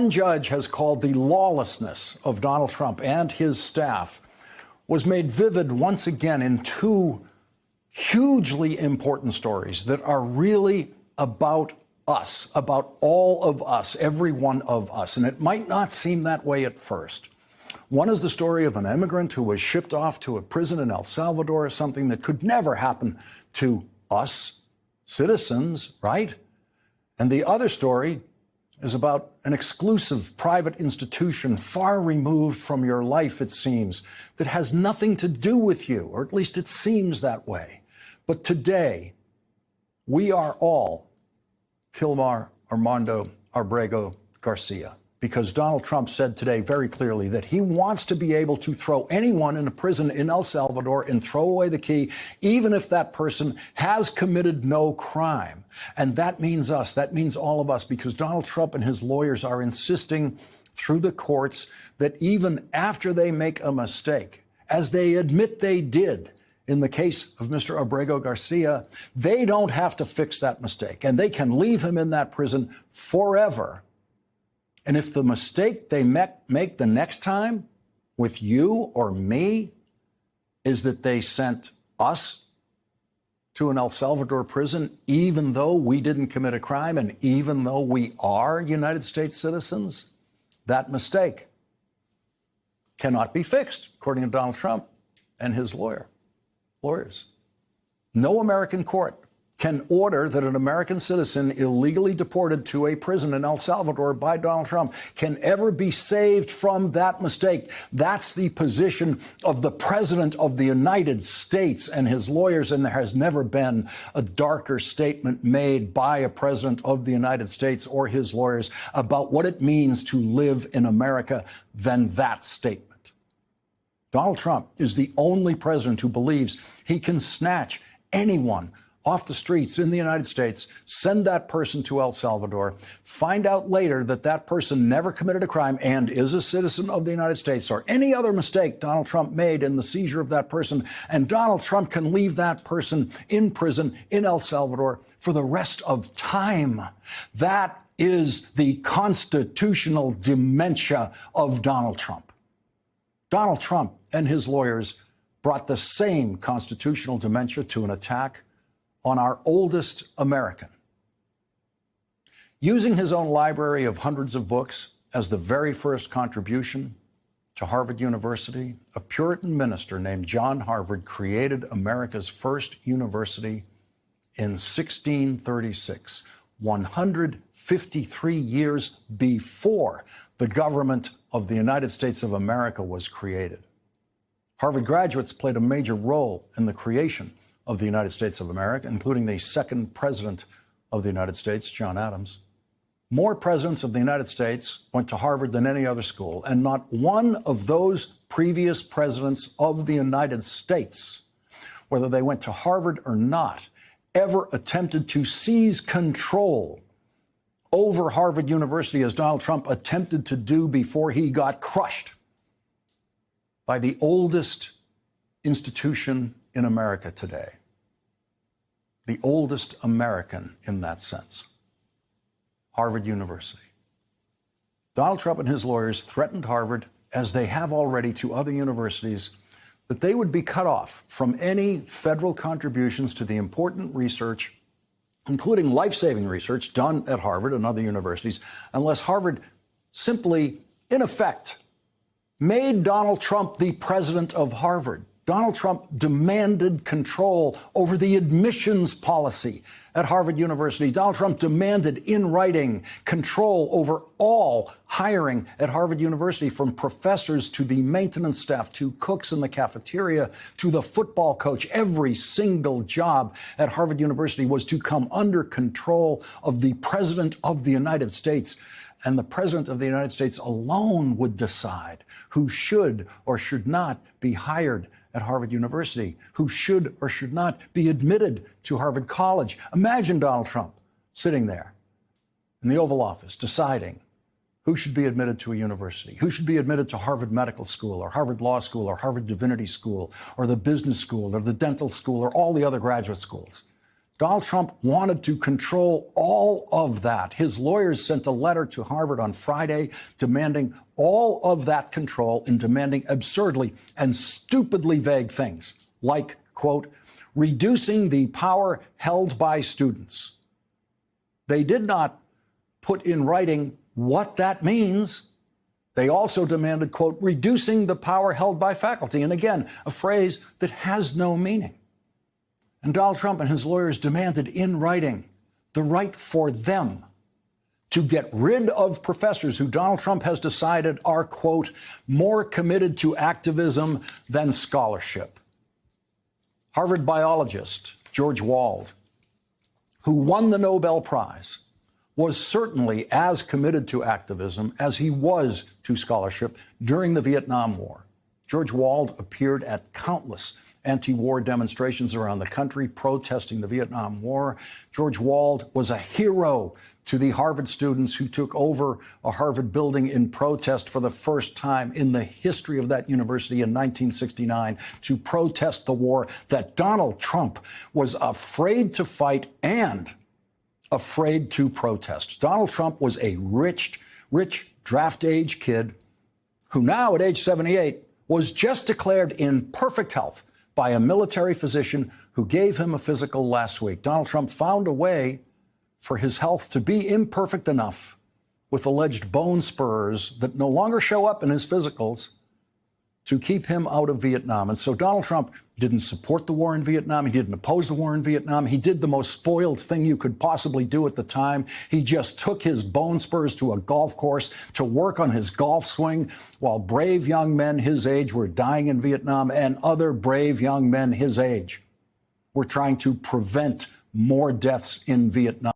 one judge has called the lawlessness of Donald Trump and his staff was made vivid once again in two hugely important stories that are really about us, about all of us, every one of us. And it might not seem that way at first. One is the story of an immigrant who was shipped off to a prison in El Salvador, something that could never happen to us citizens, right? And the other story is about an exclusive private institution far removed from your life, it seems, that has nothing to do with you, or at least it seems that way. But today, we are all Kilmar Armando Abrego Garcia, because Donald Trump said today very clearly that he wants to be able to throw anyone in a prison in El Salvador and throw away the key, even if that person has committed no crime. And that means us. That means all of us, because Donald Trump and his lawyers are insisting through the courts that even after they make a mistake, as they admit they did in the case of Mr. Abrego Garcia, they don't have to fix that mistake, and they can leave him in that prison forever. And if the mistake they make the next time with you or me is that they sent us to an El Salvador prison, even though we didn't commit a crime and even though we are United States citizens, that mistake cannot be fixed, according to Donald Trump and his lawyers. No American court can order that an American citizen illegally deported to a prison in El Salvador by Donald Trump can ever be saved from that mistake. That's the position of the President of the United States and his lawyers, and there has never been a darker statement made by a President of the United States or his lawyers about what it means to live in America than that statement. Donald Trump is the only president who believes he can snatch anyone off the streets in the United States, send that person to El Salvador, find out later that that person never committed a crime and is a citizen of the United States, or any other mistake Donald Trump made in the seizure of that person, and Donald Trump can leave that person in prison in El Salvador for the rest of time. That is the constitutional dementia of Donald Trump. Donald Trump and his lawyers brought the same constitutional dementia to an attack on our oldest American. Using his own library of hundreds of books as the very first contribution to Harvard University, a Puritan minister named John Harvard created America's first university in 1636, 153 years before the government of the United States of America was created. Harvard graduates played a major role in the creation of the United States of America, including the second president of the United States, John Adams. More presidents of the United States went to Harvard than any other school, and not one of those previous presidents of the United States, whether they went to Harvard or not, ever attempted to seize control over Harvard University, as Donald Trump attempted to do before he got crushed by the oldest institution in America today. The oldest American in that sense, Harvard University. Donald Trump and his lawyers threatened Harvard, as they have already to other universities, that they would be cut off from any federal contributions to the important research, including life-saving research done at Harvard and other universities, unless Harvard simply, in effect, made Donald Trump the president of Harvard. Donald Trump demanded control over the admissions policy at Harvard University. Donald Trump demanded in writing control over all hiring at Harvard University, from professors to the maintenance staff, to cooks in the cafeteria, to the football coach. Every single job at Harvard University was to come under control of the President of the United States. And the President of the United States alone would decide who should or should not be hired at Harvard University, who should or should not be admitted to Harvard College. Imagine Donald Trump sitting there in the Oval Office deciding who should be admitted to a university, who should be admitted to Harvard Medical School or Harvard Law School or Harvard Divinity School or the Business School or the Dental School or all the other graduate schools. Donald Trump wanted to control all of that. His lawyers sent a letter to Harvard on Friday demanding all of that control and demanding absurdly and stupidly vague things like, quote, reducing the power held by students. They did not put in writing what that means. They also demanded, quote, reducing the power held by faculty. And again, a phrase that has no meaning. And Donald Trump and his lawyers demanded in writing the right for them to get rid of professors who Donald Trump has decided are, quote, more committed to activism than scholarship. Harvard biologist George Wald, who won the Nobel Prize, was certainly as committed to activism as he was to scholarship during the Vietnam War. George Wald appeared at countless anti-war demonstrations around the country protesting the Vietnam War. George Wald was a hero to the Harvard students who took over a Harvard building in protest for the first time in the history of that university in 1969 to protest the war that Donald Trump was afraid to fight and afraid to protest. Donald Trump was a rich draft age kid who now at age 78 was just declared in perfect health by a military physician who gave him a physical last week. Donald Trump found a way for his health to be imperfect enough with alleged bone spurs that no longer show up in his physicals to keep him out of Vietnam. And so Donald Trump didn't support the war in Vietnam. He didn't oppose the war in Vietnam. He did the most spoiled thing you could possibly do at the time. He just took his bone spurs to a golf course to work on his golf swing while brave young men his age were dying in Vietnam and other brave young men his age were trying to prevent more deaths in Vietnam.